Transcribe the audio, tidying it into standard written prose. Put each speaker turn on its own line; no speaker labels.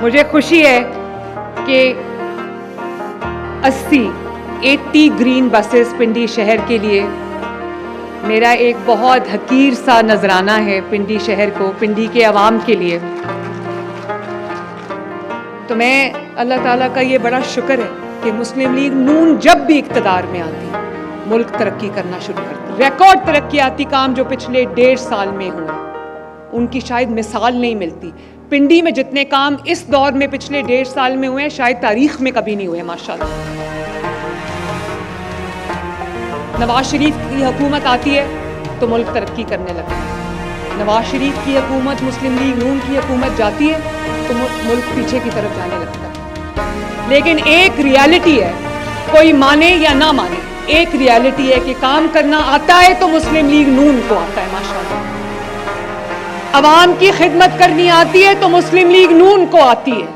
मुझे खुशी है कि 80 ग्रीन बसेस पिंडी शहर के लिए मेरा एक बहुत हकीर सा नजराना है पिंडी शहर को, पिंडी के अवाम के लिए। तो मैं अल्लाह ताला का ये बड़ा शुक्र है कि मुस्लिम लीग नून जब भी इक़्तिदार में आती मुल्क तरक्की करना शुरू करता। रिकॉर्ड तरक्याती काम जो पिछले 1.5 साल में हुए उनकी शायद मिसाल नहीं मिलती। पिंडी में जितने काम इस दौर में पिछले 1.5 साल में हुए शायद तारीख में कभी नहीं हुए माशाल्लाह। नवाज शरीफ की हुकूमत आती है तो मुल्क तरक्की करने लगता है। नवाज शरीफ की हुकूमत, मुस्लिम लीग नून की हुकूमत जाती है तो मुल्क पीछे की तरफ जाने लगता है। लेकिन एक रियलिटी है, कोई माने या ना माने, एक रियलिटी है कि काम करना आता है तो मुस्लिम लीग नून को आता है माशाल्लाह। अवाम की खिदमत करनी आती है तो मुस्लिम लीग नून को आती है।